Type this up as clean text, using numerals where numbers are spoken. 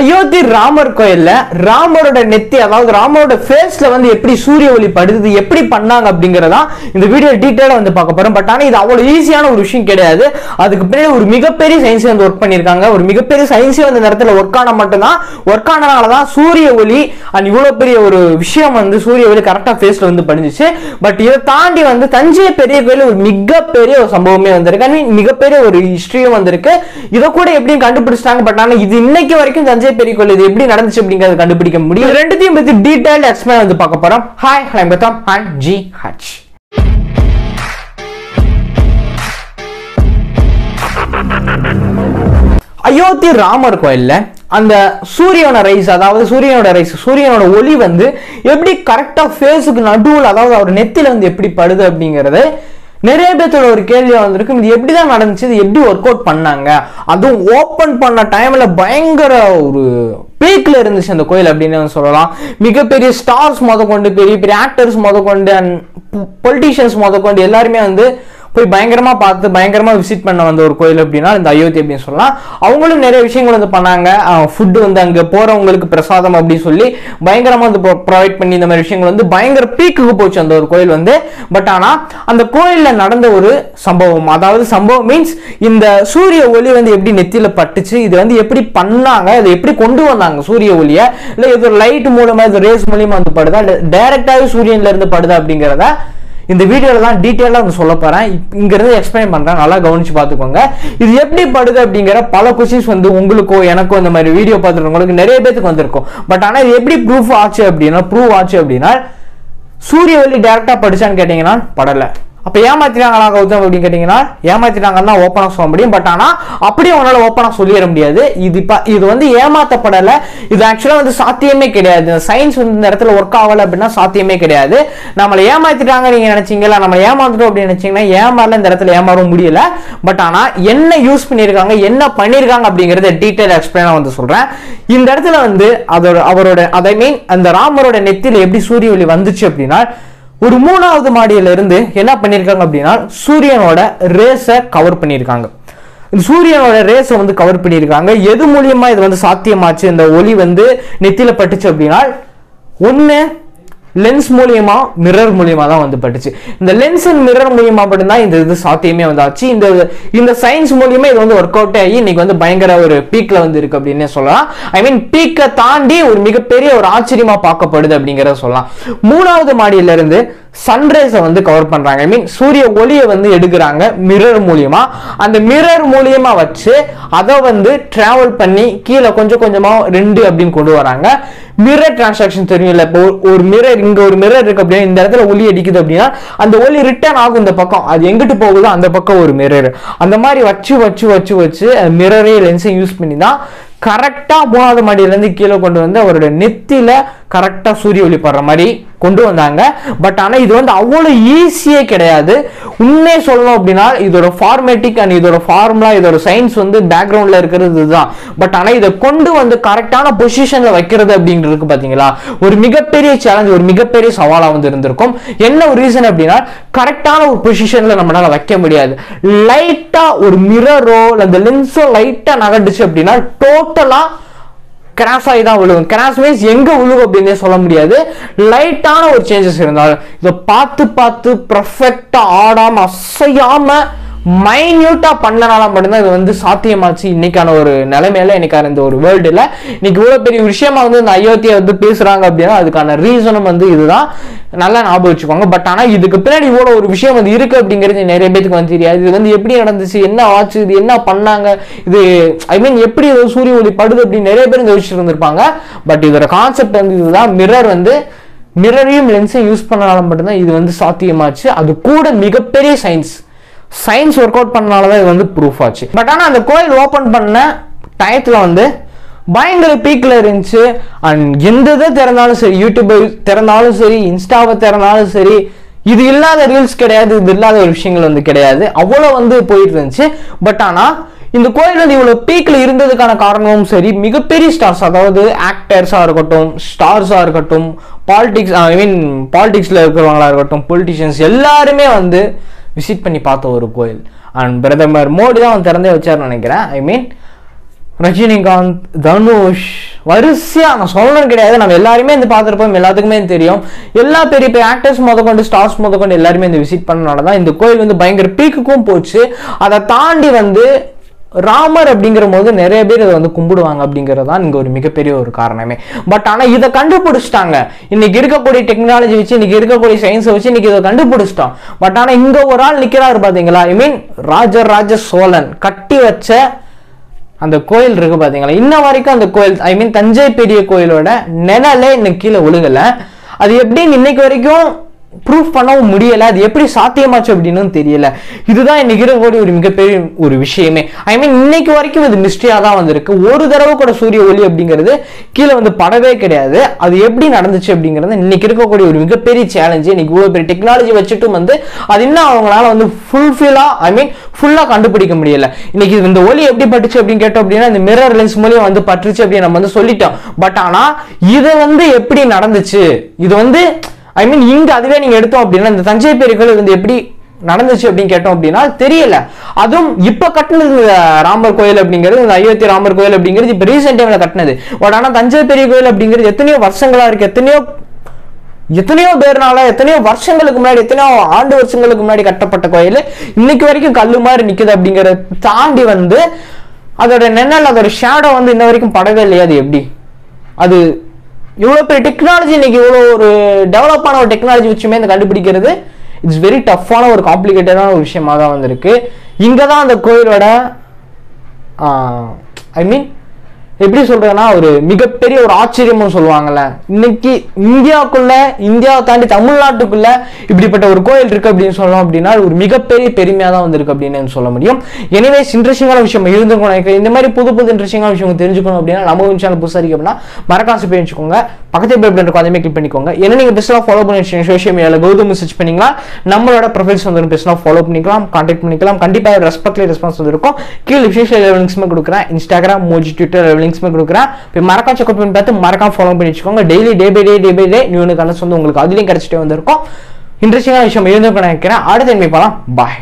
அயோத்தி ராமர் கோயில்ல ராமரோட நெத்தி அதாவது ராமரோட ஃபேஸ்ல வந்து எப்படி சூரிய ஒளி படுது எப்படி பண்ணாங்க அப்படிங்கறத இந்த வீடியோ டீடைலா வந்து பார்க்க போறோம். பட் ஆனா இது அவ்வளவு ஈஸியான ஒரு விஷயம் கிடையாது. அதுக்கு பின்னாடி ஒரு மிகப்பெரிய சயின்ஸ் வந்து ஒர்க் பண்ணிருக்காங்க. ஒரு மிகப்பெரிய சயின்ஸே வந்து இந்த இடத்துல ஒர்க் ஆன மட்டும்தான் ஒர்க் ஆனனாலதான் சூரிய ஒளி அண்ட் இவ்வளவு பெரிய ஒரு விஷயம் வந்து சூரிய ஒளி கரெக்டா ஃபேஸ்ல வந்து படிஞ்சிச்சு. பட் இதை தாண்டி வந்து தஞ்சை பெரிய கோயில் ஒரு மிகப்பெரிய ஒரு சம்பவமே வந்திருக்கு. மிகப்பெரிய ஒரு ஹிஸ்டரியும் வந்திருக்கு. இதை கூட எப்படி கண்டுபிடிச்சிட்டாங்க. பட் ஆனா இது இன்னைக்கு வரைக்கும் தஞ்சை பெரிய கோயில் இது எப்படி நடந்துச்சு அப்படிங்கறது கண்டுபிடிக்க முடியும். ரெண்டுத்தையும் பத்தி டீடைல் எக்ஸ்பிளைன் வந்து பார்க்க போறோம். Hi I am Gautam and G H. Ayodhya Ramar கோயில்ல அந்த சூரியனோட ரைஸ் அதாவது சூரியனோட ஒளி வந்து எப்படி கரெக்டா ஃபேஸுக்கு நடுவில் அதாவது அவர் நெத்தில வந்து எப்படி படுது அப்படிங்கறது நிறைய பேர்த்தோட ஒரு கேள்வியா வந்திருக்கும். இது எப்படிதான் நடந்துச்சு, இது எப்படி ஒர்க் அவுட் பண்ணாங்க, அதுவும் ஓபன் பண்ண டைம்ல பயங்கர ஒரு பீக்ல இருந்துச்சு அந்த கோயில் அப்படின்னு சொல்லலாம். மிகப்பெரிய ஸ்டார்ஸ் முதற்கொண்டு பெரிய பெரிய ஆக்டர்ஸ் முதற்கொண்டு அண்ட் பொலிட்டீஷியன்ஸ் முதற்கொண்டு எல்லாருமே வந்து போய் பயங்கரமா பார்த்து பயங்கரமா விசிட் பண்ண வந்த ஒரு கோயில் அப்படின்னா இந்த அயோத்தி அப்படின்னு சொல்லலாம். அவங்களும் நிறைய விஷயங்கள் வந்து பண்ணாங்க. ஃபுட்டு வந்து அங்க போறவங்களுக்கு பிரசாதம் அப்படின்னு சொல்லி பயங்கரமா வந்து ப்ரொவைட் பண்ணி இந்த மாதிரி விஷயங்கள் வந்து பயங்கர பீக்குக்கு போச்சு அந்த ஒரு கோயில் வந்து. பட் ஆனா அந்த கோயில்ல நடந்த ஒரு சம்பவம், அதாவது சம்பவம் மீன்ஸ் இந்த சூரிய ஒளி வந்து எப்படி நெத்தியில பட்டுச்சு, இது வந்து எப்படி பண்ணாங்க, இதை எப்படி கொண்டு வந்தாங்க சூரிய ஒளியை, இல்ல இது லைட் மூலமா இது ரேஸ் மூலியமா வந்து படுதா இல்ல டைரக்டாவே சூரியன்ல இருந்து படுதா அப்படிங்கிறத இந்த வீடியோல தான் டீடைலா வந்து சொல்ல போறேன். இங்க இருந்து எக்ஸ்பிளைன் பண்றேன், நல்லா கவனிச்சு பாத்துக்கோங்க. இது எப்படி படுது அப்படிங்கிற பல கொஸ்டின்ஸ் வந்து உங்களுக்கோ எனக்கோ இந்த மாதிரி வீடியோ பார்த்துருக்கவங்களுக்கு நிறைய பேருக்கு வந்திருக்கும். பட் ஆனா இது எப்படி ப்ரூவ் ஆச்சு அப்படின்னா சூரிய ஒளி டைரக்டா படிச்சான்னு கேட்டீங்கன்னா படல. அப்ப ஏமாத்திட்டாங்களா கௌதம் அப்படின்னு கேட்டீங்கன்னா ஏமாத்திட்டாங்கன்னு தான் ஓப்பனா சொல்ல முடியும். பட் ஆனா அப்படியே உங்களால ஓப்பனா சொல்லிட முடியாது. இது வந்து ஏமாத்தப்படல, இது ஆக்சுவலா வந்து சாத்தியமே கிடையாது. சயின்ஸ் வந்து இந்த இடத்துல ஒர்க் ஆகல அப்படின்னா சாத்தியமே கிடையாது. நம்மளை ஏமாத்திட்டாங்க நீங்க நினைச்சீங்களா, நம்ம ஏமாந்துட்டோம் அப்படின்னு நினைச்சீங்கன்னா ஏமாறல, இந்த இடத்துல ஏமாறவும் முடியல. பட் ஆனா என்ன யூஸ் பண்ணிருக்காங்க என்ன பண்ணிருக்காங்க அப்படிங்கறத டீடைல் எக்ஸ்பிளைனா வந்து சொல்றேன். இந்த இடத்துல வந்து அவரோட அதை மீன் அந்த ராமரோட நெத்தியில எப்படி சூரிய ஒளி வந்துச்சு அப்படின்னா ஒரு 3வது மாடியில இருந்து என்ன பண்ணிருக்காங்க அப்படின்னா சூரியனோட ரேஸை கவர் பண்ணிருக்காங்க. சூரியனோட ரேஸை வந்து கவர் பண்ணிருக்காங்க. எது மூலியமா இது வந்து சாத்தியமாச்சு இந்த ஒளி வந்து நெத்தியில பட்டுச்சு அப்படின்னா ஒண்ணு லென்ஸ் மூலியமா மிரர் மூலியமா தான் வந்து பட்டுச்சு. இந்த லென்ஸ் அண்ட் மிரர் மூலியமா மட்டும்தான் இந்த இது சாத்தியமே வந்தாச்சு. இந்த சயின்ஸ் மூலியமா இது வந்து ஒர்க் அவுட் ஆகி இன்னைக்கு வந்து பயங்கர ஒரு பீக்ல வந்து இருக்கு அப்படின்னு சொல்லலாம். ஐ மீன் பீக்கை தாண்டி ஒரு மிகப்பெரிய ஒரு ஆச்சரியமா பார்க்கப்படுது அப்படிங்கறத சொல்லலாம். 3வது மாடியில இருந்து சன்ரைஸை வந்து கவர் பண்றாங்க. ஐ மீன் சூரிய ஒளியை வந்து எடுக்கிறாங்க மிரர் மூலியமா. அந்த மிரர் மூலியமா வச்சு அதை வந்து டிராவல் பண்ணி கீழே கொஞ்சம் கொஞ்சமா 2 அப்படின்னு கொண்டு வராங்க. மிரர் டிரான்சாக்ஷன் தெரியல. இப்போ ஒரு மிரர் இங்க ஒரு மிரர் இருக்கு அப்படின்னா இந்த இடத்துல ஒளி அடிக்குது அப்படின்னா அந்த ஒளி ரிட்டர்ன் ஆகும் இந்த பக்கம், அது எங்கிட்டு போகுதோ அந்த பக்கம் ஒரு மிரர். அந்த மாதிரி வச்சு மிரரே லென்ஸை யூஸ் பண்ணி தான் கரெக்டா 3வது மாடியில இருந்து கீழே கொண்டு வந்து அவரோட நெத்தில கரெக்டா சூரிய ஒளி படுற மாதிரி கொண்டு வந்தாங்க. பட் ஆனா இது வந்து அவ்வளவு ஈஸியே கிடையாது. உண்மையே சொல்லணும் அப்படின்னா இதோட ஃபார்மேட்டிக் அண்ட் இதோட ஃபார்முலா இதோட சயின்ஸ் வந்து பேக்ரவுண்ட்ல இருக்கிறது இதுதான். பட் ஆனா இதை கொண்டு வந்து கரெக்டான பொசிஷன்ல வைக்கிறது அப்படிங்கிறது பாத்தீங்களா ஒரு மிகப்பெரிய சேலஞ்ச், ஒரு மிகப்பெரிய சவாலா வந்து இருந்திருக்கும். என்ன ஒரு ரீசன் அப்படின்னா கரெக்டான ஒரு பொசிஷன்ல நம்மளால வைக்க முடியாது. லைட்டா ஒரு மிரரோ அந்த லென்ஸோ லைட்டா நகட்டுச்சு அப்படின்னா டோட்டலா கிராஸ் ஆகி தான் விழுகும். கிராஸ் மீன்ஸ் எங்க விழுகும் அப்படின்னு சொல்ல முடியாது. லைட்டான ஒரு சேஞ்சஸ் இருந்தாலும் இதை பார்த்து பர்ஃபெக்டா ஆடாம அசையாம மைன்யூட்டா பண்ணனால மட்டும்தான் இது வந்து சாத்தியமாச்சு இன்னைக்கான ஒரு நிலைமையில, இன்னைக்கான இந்த ஒரு வேர்ல்டுல இன்னைக்கு இவ்வளவு பெரிய விஷயமா வந்து இந்த அயோத்தியை வந்து பேசுறாங்க அப்படின்னா அதுக்கான ரீசனும் வந்து இதுதான். நல்லா ஞாபகம் வச்சுக்கோங்க. பட் ஆனா இதுக்கு பின்னாடி இவ்வளவு ஒரு விஷயம் வந்து இருக்கு அப்படிங்கிறது நிறைய பேருக்கு வந்து தெரியாது. இது வந்து எப்படி நடந்துச்சு, என்ன ஆச்சு, இது என்ன பண்ணாங்க, இது ஐ மீன் எப்படி சூரிய ஒளி படுது அப்படின்னு நிறைய பேர் யோசிச்சுட்டு இருந்திருப்பாங்க. பட் இதோட கான்செப்ட் வந்து இதுதான். மிரரையும் லென்ஸையும் யூஸ் பண்ணனால மட்டும்தான் இது வந்து சாத்தியமாச்சு. அது கூட மிகப்பெரிய சயின்ஸ் ஒர்க் அவுட் பண்ணனாலதான் இது வந்து ப்ரூஃப் ஆச்சு. பட் ஆனா அந்த கோயில் ஓபன் பண்ண டயத்துல வந்து பயங்கர பீக்ல இருந்துச்சு. அண்ட் எந்த இதை திறந்தாலும் சரி, யூடியூப் திறந்தாலும் சரி, இன்ஸ்டாவை திறந்தாலும் சரி, இது இல்லாத ரீல்ஸ் கிடையாது, இது இல்லாத ஒரு விஷயங்கள் வந்து கிடையாது. அவ்வளவு வந்து போயிட்டு இருந்துச்சு. பட் ஆனா இந்த கோயில் வந்து இவ்வளவு பீக்ல இருந்ததுக்கான காரணமும் சரி, மிகப்பெரிய ஸ்டார்ஸ் அதாவது ஆக்டர்ஸா இருக்கட்டும், ஸ்டார்ஸா இருக்கட்டும், பாலிடிக்ஸ்ல இருக்கிறவங்களா இருக்கட்டும், பொலிட்டிஷியன்ஸ் எல்லாருமே வந்து விசிட் பண்ணி பார்த்த ஒரு கோயில். அண்ட் பிரதமர் மோடி தான் திறந்தே வச்சாருன்னு நினைக்கிறேன். ஐ மீன் ரஜினிகாந்த், தனுஷ், வரிசையா நான் சொல்லணும் கிடையாது, நம்ம எல்லாருமே இந்த பார்த்துருப்போம், எல்லாத்துக்குமே தெரியும். எல்லா பெரிய பெரிய ஆக்டர்ஸ் முதற்கொண்டு ஸ்டார்ஸ் முதற்கொண்டு எல்லாருமே இந்த விசிட் பண்ணனால தான் இந்த கோயில் வந்து பயங்கர பீக்குக்கும் போச்சு. அதை தாண்டி வந்து ராமர் அப்படிங்கிற போது நிறைய பேர் இதை வந்து கும்பிடுவாங்க அப்படிங்கிறது தான் இங்கே ஒரு மிகப்பெரிய ஒரு காரணமே. பட் ஆனால் இதை கண்டுபிடிச்சிட்டாங்க. இன்னைக்கு இருக்கக்கூடிய டெக்னாலஜி வச்சு, இன்னைக்கு இருக்கக்கூடிய சயின்ஸை வச்சு இன்னைக்கு இதை கண்டுபிடிச்சிட்டோம். பட் ஆனால் இங்கே ஒரு ஆள் நிற்கிறாரு பார்த்தீங்களா, ஐ மீன் ராஜராஜ சோழன் கட்டி வச்ச அந்த கோயில் இருக்கு பார்த்தீங்களா, இன்ன வரைக்கும் அந்த கோயில் ஐ மீன் தஞ்சை பெரிய கோயிலோட நிழலே இன்னைக்கு கீழே ஒழுகலை. அது எப்படின்னு இன்னைக்கு வரைக்கும் ப்ரூஃப் பண்ணவும் முடியல. அது எப்படி சாத்தியமாச்சு அப்படின்னு தெரியல. இதுதான் இன்னைக்கு இருக்கக்கூடிய ஒரு மிகப்பெரிய ஒரு விஷயமே. ஐ மீன் இன்னைக்கு வரைக்கும் இது மிஸ்டரியா தான் வந்திருக்கு. ஒரு தடவை கூட சூரிய ஒளி அப்படிங்கிறது கீழே வந்து படவே கிடையாது. அது எப்படி நடந்துச்சு அப்படிங்கிறது இன்னைக்கு இருக்கக்கூடிய ஒரு மிகப்பெரிய சேலஞ்சு. இன்னைக்கு இவ்வளவு பெரிய டெக்னாலஜி வச்சுட்டும் வந்து அது இன்னும் அவங்களால வந்து ஃபுல்ஃபில்லா ஐ மீன் ஃபுல்லா கண்டுபிடிக்க முடியல. இன்னைக்கு இந்த ஒளி எப்படி பட்டுச்சு அப்படின்னு கேட்டோம் அப்படின்னா இந்த மிரர் லென்ஸ் மூலியம் வந்து பட்டுச்சு அப்படின்னு நம்ம வந்து சொல்லிட்டோம். பட் ஆனா இது வந்து எப்படி நடந்துச்சு, இது வந்து ஐ மீன் இங்க அதுவே நீங்க எடுத்தோம் அப்படின்னா இந்த தஞ்சை பெரிய கோயில் வந்து எப்படி நடந்துச்சு அப்படின்னு கேட்டோம் அப்படின்னா தெரியல. அதுவும் இப்ப கட்டினது ராமர் கோயில் அப்படிங்கிறது, இந்த அயோத்தி ராமர் கோயில் அப்படிங்கிறது இப்ப ரீசெண்ட் டைம்ல கட்டினது. பட் ஆனா தஞ்சை பெரிய கோயில் அப்படிங்கிறது எத்தனையோ வருஷங்களா இருக்கு, எத்தனையோ பேர்னால எத்தனையோ வருஷங்களுக்கு முன்னாடி, எத்தனையோ ஆண்டு வருஷங்களுக்கு முன்னாடி கட்டப்பட்ட கோயில் இன்னைக்கு வரைக்கும் கல்லு மாதிரி நிக்குது. அப்படிங்கறத தாண்டி வந்து அதோட நிழல், அதோட ஷேடோ வந்து இன்ன வரைக்கும் படவே இல்லையா. அது எப்படி, அது இவ்வளவு பெரிய டெக்னாலஜி, இன்னைக்கு இவ்வளவு ஒரு டெவலப்பான ஒரு டெக்னாலஜி வச்சுமே இந்த கண்டுபிடிக்கிறது இட்ஸ் வெரி டஃப்பான ஒரு காம்ப்ளிகேட்டடான ஒரு விஷயமா தான் வந்திருக்கு. இங்கதான் அந்த கோயிலோட ஐ மீன் எப்படி சொல்றதுன்னா ஒரு மிகப்பெரிய ஒரு ஆச்சரியமும் சொல்லுவாங்கல்ல. இன்னைக்கு இந்தியாவுக்குள்ள, இந்தியாவை தாண்டி தமிழ்நாட்டுக்குள்ள இப்படிப்பட்ட ஒரு கோயில் இருக்கு அப்படின்னு சொல்லணும் அப்படின்னா ஒரு மிகப்பெரிய பெருமையா தான் வந்திருக்கு அப்படின்னு சொல்ல முடியும். எனவே இன்ட்ரெஸ்டிங்கான விஷயம் இருந்துக்கணும். இந்த மாதிரி புது புது இன்ட்ரெஸ்டிங்கான விஷயம் தெரிஞ்சுக்கணும் அப்படின்னா நம்ம சேனல் புதுசாக இருக்கு அப்படின்னா மறக்காம சப்ஸ்கிரைப் பண்ணிக்கோங்க. பக்கத்தில் பெல் பட்டன் இருக்கும், அதே மாதிரி கிளிக் பண்ணிக்கோங்க. என்ன நீங்க பெஸ்ட்டாக ஃபாலோ பண்ணி சோஷியல் மீடியால கௌதம் சர்ச் பண்ணீங்களா, நம்மளோட ப்ரொஃபைல்ஸ் வந்து பெஸ்ட்டாக ஃபாலோ பண்ணிக்கலாம், கான்டாக்ட் பண்ணிக்கலாம். கண்டிப்பாக ரெஸ்பெக்ட்லி ரெஸ்பான்ஸ் வந்து இருக்கும். கீழே விசேஷ லிங்க்ஸ்மே கொடுக்குறேன், இன்ஸ்டாகிராம், மோஜி, ட்விட்டர் லிங்க்ஸ்மே கொடுக்குறேன். மறக்காம செக் பண்ணி பார்த்து மறக்காம ஃபாலோ பண்ணி வச்சுக்கோங்க. Daily day by day new connects வந்து உங்களுக்கு அதுலயும் கிடைச்சிட்டே வந்திருக்கும். இன்ட்ரெஸ்டிங்கான விஷயம் இருந்துக்கும் நினைக்கிறேன். அடுத்த பார்க்கலாம். பாய்.